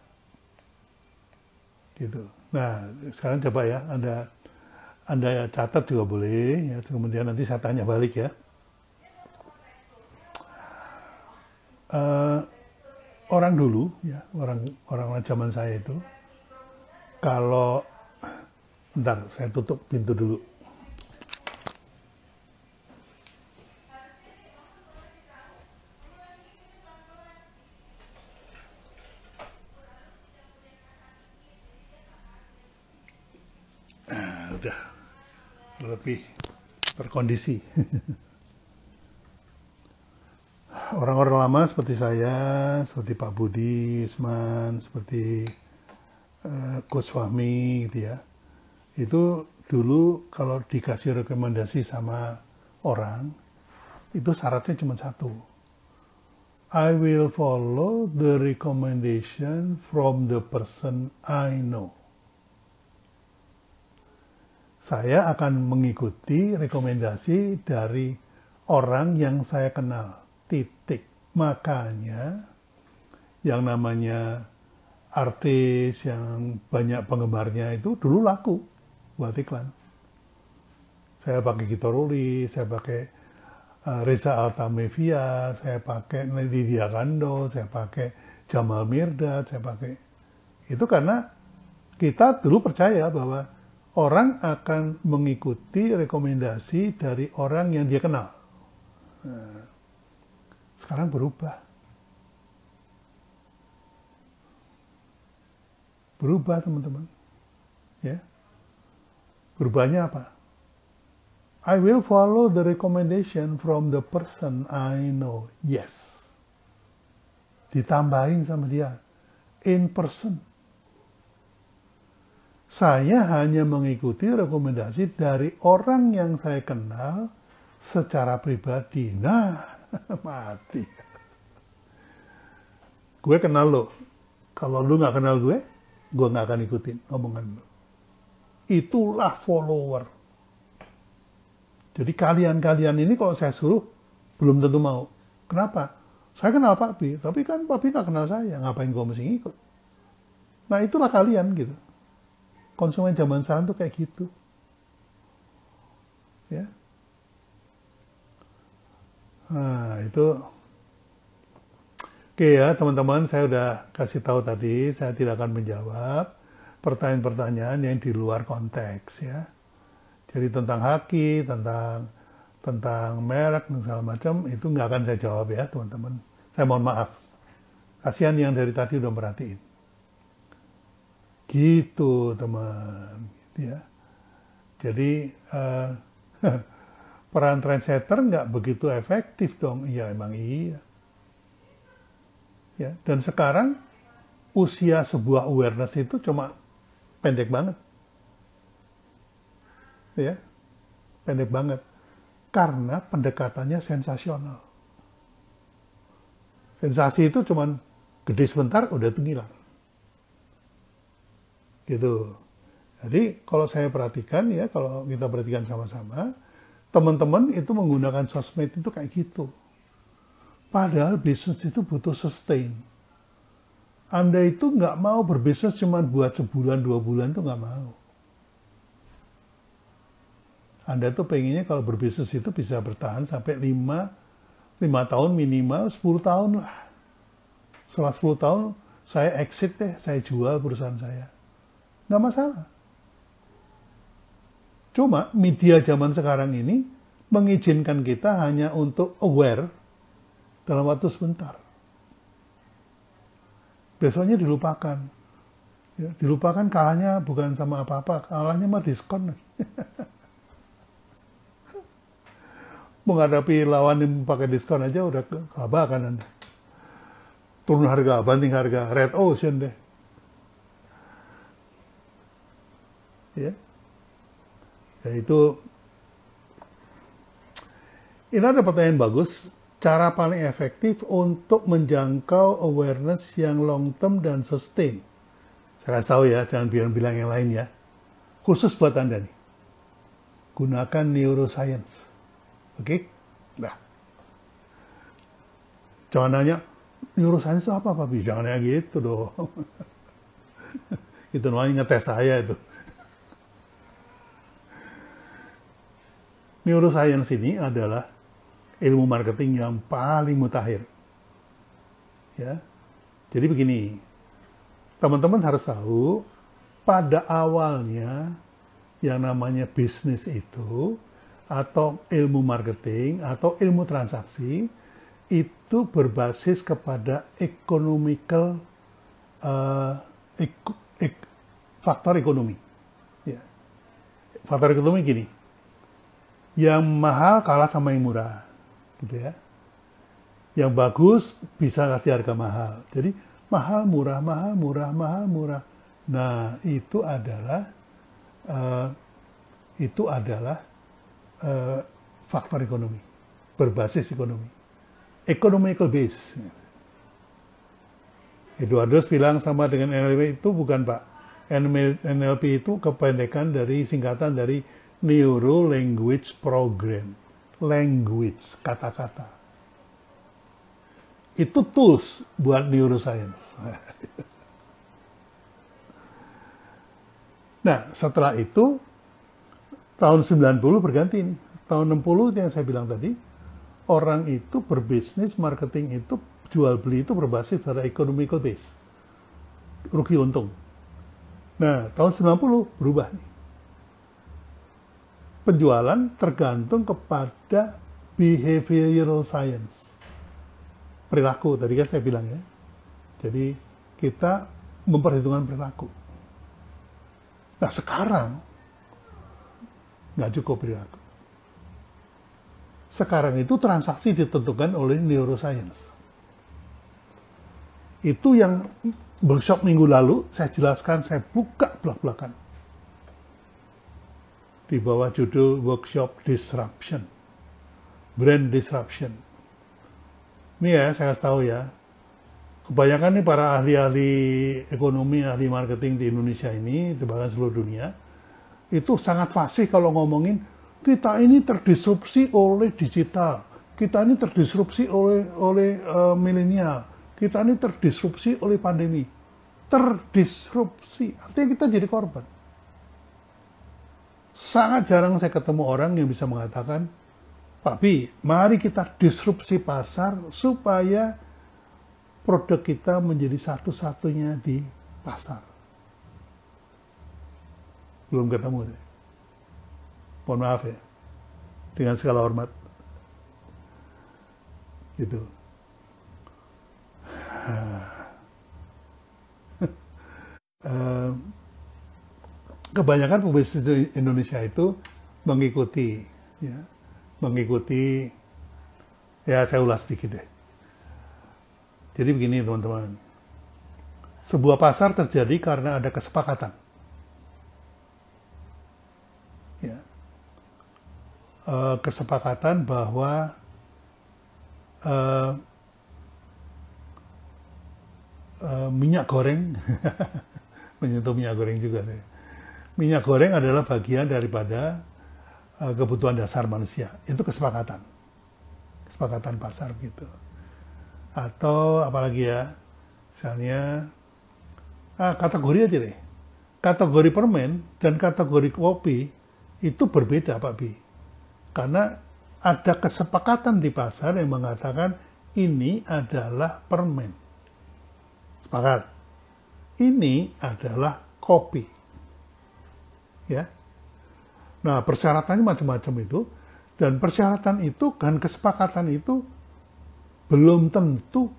Gitu. Nah, sekarang coba ya, Anda catat juga boleh, ya, kemudian nanti saya tanya balik ya. Orang dulu, ya, orang zaman saya itu, kalau, bentar, saya tutup pintu dulu. Udah lebih terkondisi. Orang-orang lama seperti saya, seperti Pak Budi, Isman, seperti Coach Fahmi gitu ya. Itu dulu kalau dikasih rekomendasi sama orang, itu syaratnya cuma satu. I will follow the recommendation from the person I know. Saya akan mengikuti rekomendasi dari orang yang saya kenal. Titik. Makanya yang namanya artis yang banyak penggemarnya itu dulu laku buat iklan. Saya pakai Gito Ruli, saya pakai Reza Altamevia, saya pakai Lydia Kando, saya pakai Jamal Mirdad, saya pakai. Itu karena kita dulu percaya bahwa orang akan mengikuti rekomendasi dari orang yang dia kenal. Nah, sekarang berubah. Berubah, teman-teman. Ya. Berubahnya apa? I will follow the recommendation from the person I know. Yes. Ditambahin sama dia. In person. Saya hanya mengikuti rekomendasi dari orang yang saya kenal secara pribadi. Nah, mati. Gue kenal lo. Kalau lu nggak kenal gue nggak akan ikutin omongan lo. Itulah follower. Jadi kalian ini kalau saya suruh belum tentu mau. Kenapa? Saya kenal Pak Bi, tapi kan Pak Bi nggak kenal saya. Ngapain gue mesti ngikut? Nah itulah kalian gitu. Konsumen zaman sekarang tuh kayak gitu. Ya. Nah, itu. Oke ya, teman-teman, saya udah kasih tahu tadi, saya tidak akan menjawab pertanyaan-pertanyaan yang di luar konteks ya. Jadi tentang haki, tentang merek dan segala macam itu nggak akan saya jawab ya, teman-teman. Saya mohon maaf. Kasihan yang dari tadi udah merhatiin. Gitu teman, gitu ya. Jadi peran trendsetter nggak begitu efektif dong. Iya emang iya. Ya, dan sekarang usia sebuah awareness itu cuma pendek banget. Ya, pendek banget. Karena pendekatannya sensasional. Sensasi itu cuma gede sebentar udah tenggelam. Gitu. Jadi kalau saya perhatikan ya, kalau kita perhatikan sama-sama, teman-teman itu menggunakan sosmed itu kayak gitu. Padahal bisnis itu butuh sustain. Anda itu nggak mau berbisnis cuma buat sebulan, 2 bulan tuh nggak mau. Anda tuh pengennya kalau berbisnis itu bisa bertahan sampai 5 tahun minimal, 10 tahun lah. Setelah 10 tahun, saya exit deh, saya jual perusahaan saya. Nggak masalah. Cuma media zaman sekarang ini mengizinkan kita hanya untuk aware dalam waktu sebentar. Besoknya dilupakan. Ya, dilupakan kalahnya bukan sama apa-apa, kalahnya mah diskon. Menghadapi lawan yang pakai diskon aja udah kelabakan Anda. Turun harga, banting harga, red ocean deh. Ya. Yaitu ini ada pertanyaan bagus, cara paling efektif untuk menjangkau awareness yang long term dan sustain. Saya kasih tahu ya, jangan bilang yang lain ya. Khusus buat Anda nih. Gunakan neuroscience. Oke? Nah. Jangan nanya, neuroscience itu apa Pak Bi? Jangan nanya gitu dong. Itu namanya ngetes saya itu. Neuroscience ini adalah ilmu marketing yang paling mutakhir. Ya. Jadi begini, teman-teman harus tahu, pada awalnya yang namanya bisnis itu, atau ilmu marketing, atau ilmu transaksi, itu berbasis kepada economical, faktor ekonomi. Ya. Faktor ekonomi gini, yang mahal kalah sama yang murah, gitu ya. Yang bagus bisa kasih harga mahal. Jadi mahal, murah, mahal, murah, mahal, murah. Nah, itu adalah faktor ekonomi, berbasis ekonomi, economical base. Eduardo bilang sama dengan NLP itu bukan, Pak. NLP itu kependekan dari singkatan dari Neuro Language Program. Language, kata-kata. Itu tools buat neuroscience. Nah, setelah itu tahun 90 berganti nih. Tahun 60 yang saya bilang tadi, orang itu berbisnis, marketing itu, jual beli itu berbasis pada economical base. Rugi untung. Nah, tahun 90 berubah nih. Penjualan tergantung kepada behavioral science. Perilaku, tadi kan saya bilang ya. Jadi, kita memperhitungkan perilaku. Nah, sekarang nggak cukup perilaku. Sekarang itu transaksi ditentukan oleh neuroscience. Itu yang workshop minggu lalu saya jelaskan, saya buka belak-belakan. Di bawah judul workshop disruption. Brand disruption. Ini ya, saya kasih tahu ya. Kebanyakan nih para ahli-ahli ekonomi, ahli marketing di Indonesia ini, bahkan seluruh dunia, itu sangat fasih kalau ngomongin, kita ini terdisrupsi oleh digital, kita ini terdisrupsi oleh milenial, kita ini terdisrupsi oleh pandemi. Terdisrupsi, artinya kita jadi korban. Sangat jarang saya ketemu orang yang bisa mengatakan, Pak Bi, mari kita disrupsi pasar supaya produk kita menjadi satu-satunya di pasar. Belum ketemu. Mohon maaf ya. Dengan segala hormat. Gitu. Kebanyakan pebisnis di Indonesia itu mengikuti, ya saya ulas sedikit deh. Jadi begini teman-teman, sebuah pasar terjadi karena ada kesepakatan. Ya. Kesepakatan bahwa minyak goreng, menyentuh minyak goreng juga saya. Minyak goreng adalah bagian daripada kebutuhan dasar manusia. Itu kesepakatan. Kesepakatan pasar gitu. Atau apalagi ya, misalnya kategori aja deh. Kategori permen dan kategori kopi itu berbeda Pak Bi. Karena ada kesepakatan di pasar yang mengatakan ini adalah permen. Sepakat. Ini adalah kopi. Ya. Nah, persyaratannya macam-macam itu, dan persyaratan itu dan kesepakatan itu belum tentu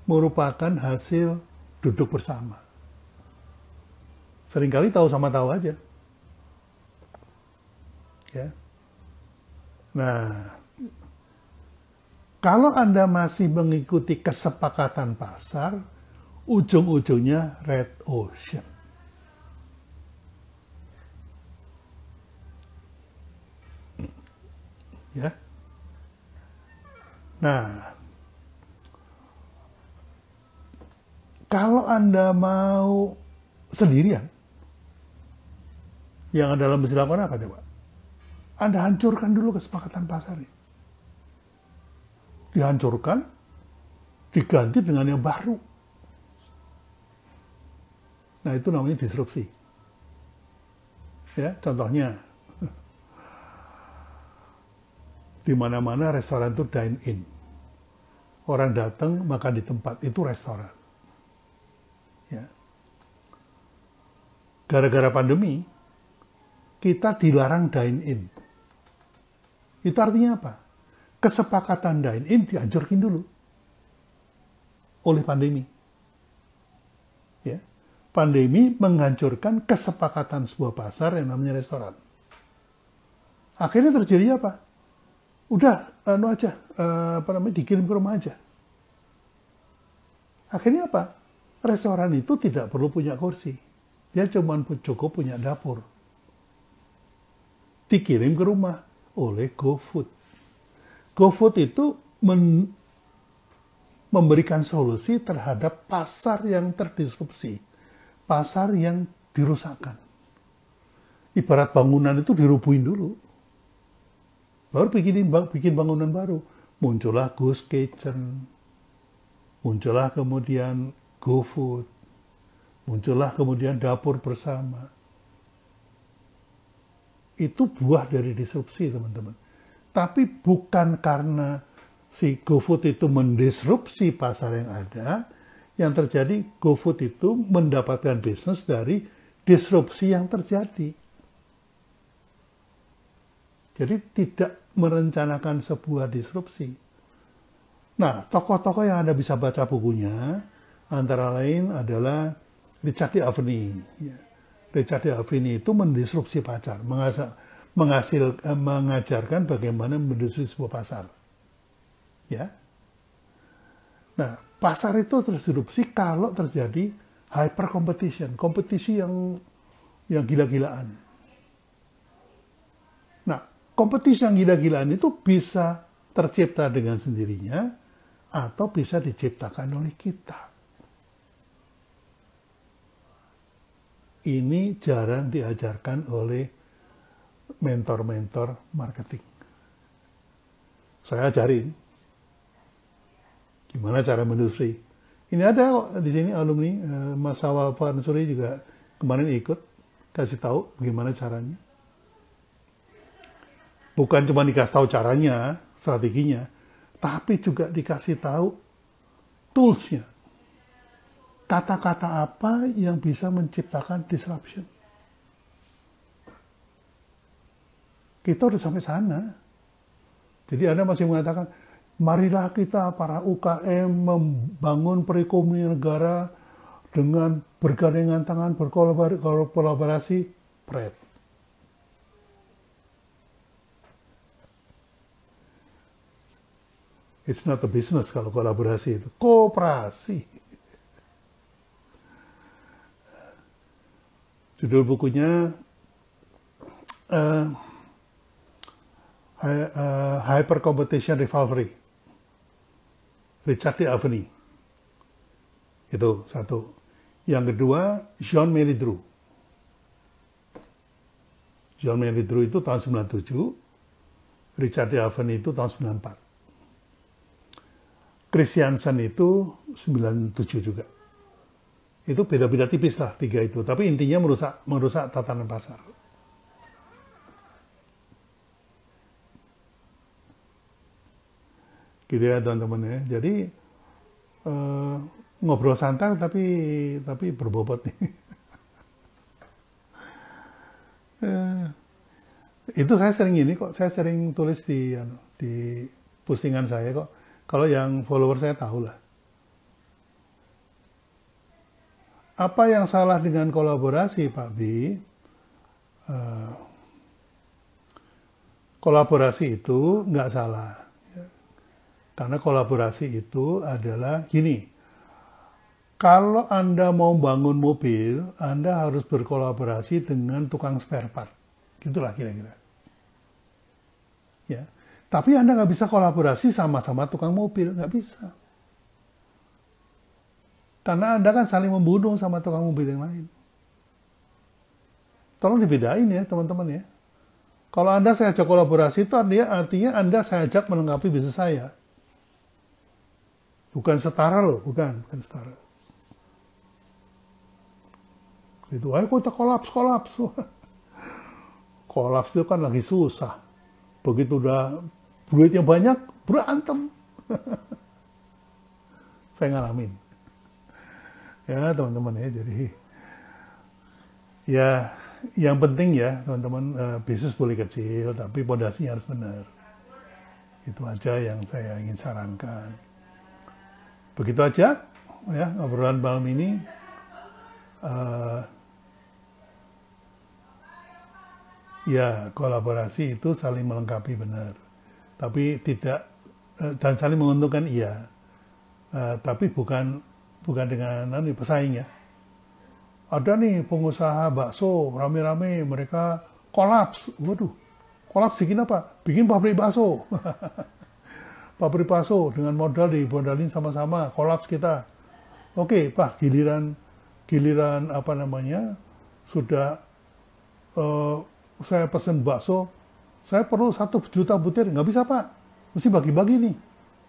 merupakan hasil duduk bersama. Seringkali tahu sama tahu aja. Ya. Nah, kalau Anda masih mengikuti kesepakatan pasar, ujung-ujungnya red ocean. Ya. Nah, kalau Anda mau sendirian, yang dalam mesti lakukan apa coba? Anda hancurkan dulu kesepakatan pasar ini. Dihancurkan, diganti dengan yang baru. Nah, itu namanya disrupsi. Ya, contohnya, di mana-mana restoran itu dine-in. Orang datang makan di tempat, itu restoran. Ya. Gara-gara pandemi, kita dilarang dine-in. Itu artinya apa? Kesepakatan dine-in dihancurkan dulu oleh pandemi. Ya. Pandemi menghancurkan kesepakatan sebuah pasar yang namanya restoran. Akhirnya terjadi apa? Udah, dikirim ke rumah aja. Akhirnya apa? restoran itu tidak perlu punya kursi. Dia cuma cukup punya dapur. Dikirim ke rumah oleh GoFood. GoFood itu memberikan solusi terhadap pasar yang terdisrupsi, pasar yang dirusakkan. Ibarat bangunan itu dirubuhin dulu, baru bikin bangunan baru. Muncullah Ghost Kitchen, muncullah kemudian GoFood, muncullah kemudian dapur bersama. Itu buah dari disrupsi, teman-teman. Tapi bukan karena si GoFood itu mendisrupsi pasar yang ada, yang terjadi GoFood itu mendapatkan bisnis dari disrupsi yang terjadi. Jadi tidak merencanakan sebuah disrupsi. Nah, tokoh-tokoh yang Anda bisa baca bukunya, antara lain adalah Richard D'Aveny. Richard D'Aveny itu mendisrupsi pasar, mengajarkan bagaimana mendisrupsi sebuah pasar. Ya. Nah, pasar itu terdisrupsi kalau terjadi hyper competition, kompetisi yang gila-gilaan. Nah, kompetisi yang gila-gilaan itu bisa tercipta dengan sendirinya atau bisa diciptakan oleh kita. Ini jarang diajarkan oleh mentor-mentor marketing. Saya ajarin gimana cara mendisrupsi. Ini ada kok di sini alumni, Mas Sawal Fansuri juga kemarin ikut kasih tahu gimana caranya. Bukan cuma dikasih tahu caranya, strateginya, tapi juga dikasih tahu toolsnya. Kata-kata apa yang bisa menciptakan disruption. Kita udah sampai sana. Jadi Anda masih mengatakan, marilah kita para UKM membangun perekonomian negara dengan bergandengan tangan, berkolaborasi, pret. It's not a business kalau kolaborasi itu. Kooperasi. Judul bukunya Hyper Competition Recovery. Richard D'Aveny. Itu satu. Yang kedua, John Melidrew. John Melidrew itu tahun 97. Richard D'Aveny itu tahun 94. Christiansen itu 97 juga. Itu beda-beda tipis lah tiga itu. Tapi intinya merusak tatanan pasar. Gitu ya teman-teman ya. Jadi ngobrol santai tapi berbobot nih. Itu saya sering ini kok. Saya sering tulis di postingan saya kok. Kalau yang follower saya tahu lah. Apa yang salah dengan kolaborasi, Pak Bi? Kolaborasi itu nggak salah. Karena kolaborasi itu adalah gini. Kalau Anda mau bangun mobil, Anda harus berkolaborasi dengan tukang spare part. Gitulah kira-kira. Ya. Tapi Anda nggak bisa kolaborasi sama-sama tukang mobil, nggak bisa. Karena Anda kan saling membunuh sama tukang mobil yang lain. Tolong dibedain ya teman-teman ya. Kalau Anda saya ajak kolaborasi itu artinya Anda saya ajak melengkapi bisnis saya. Bukan setara loh, bukan setara. Itu, ayo kita kolaps. Kolaps itu kan lagi susah. Begitu udah duitnya banyak, berantem. Saya ngalamin. Ya teman-teman ya, jadi ya yang penting ya teman-teman, bisnis boleh kecil, tapi pondasinya harus benar. Itu aja yang saya ingin sarankan. Begitu aja ya obrolan malam ini. Ya kolaborasi itu saling melengkapi benar. Tapi tidak dan saling menguntungkan iya, tapi bukan bukan dengan pesaing ya. Ada nih pengusaha bakso rame-rame mereka kolaps. Waduh, kolaps bikin apa? Bikin pabrik bakso. Pabrik bakso dengan modal dibondalin sama-sama, kolaps kita. Oke, Pak, giliran apa namanya? Sudah saya pesen bakso, saya perlu 1 juta butir, nggak bisa Pak, mesti bagi-bagi nih.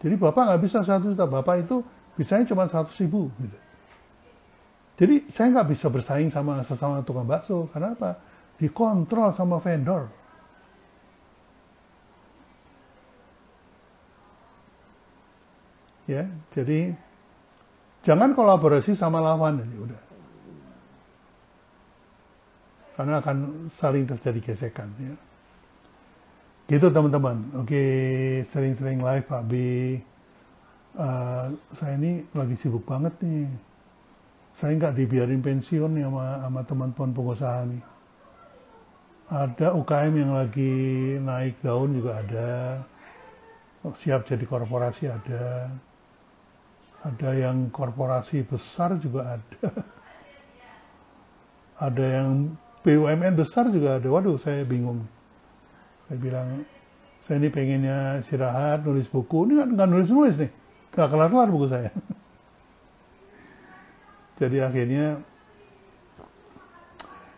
Jadi Bapak nggak bisa 1 juta, Bapak itu bisanya cuma 100.000 gitu. Jadi saya nggak bisa bersaing sama sesama tukang bakso. Karena apa? Dikontrol sama vendor. Ya, jadi jangan kolaborasi sama lawan aja udah. Karena akan saling terjadi gesekan. Ya. Gitu teman-teman. Oke, sering-sering live Pak B. Saya ini lagi sibuk banget nih. Saya nggak dibiarin pensiun nih sama teman-teman pengusaha nih. Ada UKM yang lagi naik daun juga ada. Siap jadi korporasi ada. Ada yang korporasi besar juga ada. Ada yang BUMN besar juga ada. Waduh, saya bingung. Saya bilang, saya ini pengennya istirahat, nulis buku. Ini nggak nulis-nulis nih. Nggak kelar-kelar buku saya. Jadi akhirnya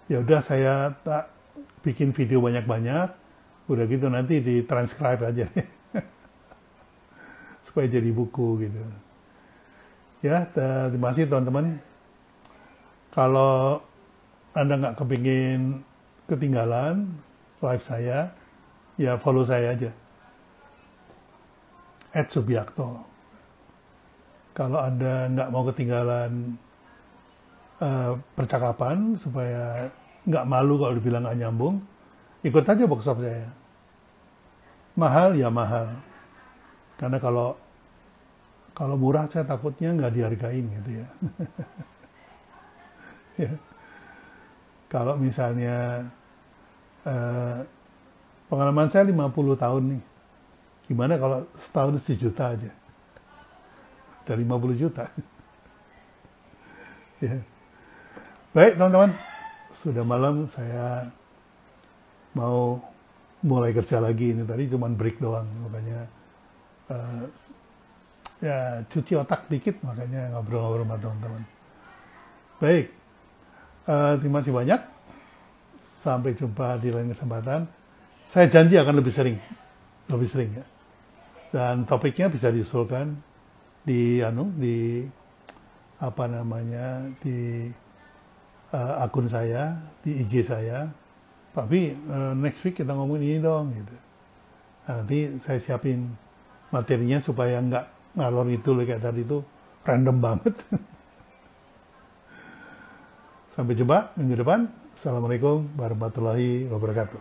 ya udah saya tak bikin video banyak-banyak, udah gitu nanti ditranscribe aja supaya jadi buku gitu. Ya, terima kasih teman-teman. Kalau Anda nggak kepingin ketinggalan live saya, ya follow saya aja. @Subiakto. Kalau Anda nggak mau ketinggalan percakapan supaya nggak malu kalau dibilang nggak nyambung, ikut aja workshop saya. Mahal ya mahal, karena kalau murah saya takutnya nggak dihargain gitu ya. Ya. Kalau misalnya pengalaman saya 50 tahun nih, gimana kalau setahun 1 juta aja? Dari 50 juta. Ya. Baik teman-teman, sudah malam, saya mau mulai kerja lagi. Ini tadi cuma break doang, makanya ya cuci otak dikit, makanya ngobrol-ngobrol sama teman-teman. Baik, terima kasih banyak. Sampai jumpa di lain kesempatan. Saya janji akan lebih sering ya. Dan topiknya bisa diusulkan di apa namanya, di akun saya, di IG saya. Tapi next week kita ngomongin ini dong gitu. Nah, nanti saya siapin materinya supaya nggak ngalor itu kayak tadi itu random banget. Sampai jumpa minggu depan. Assalamualaikum warahmatullahi wabarakatuh.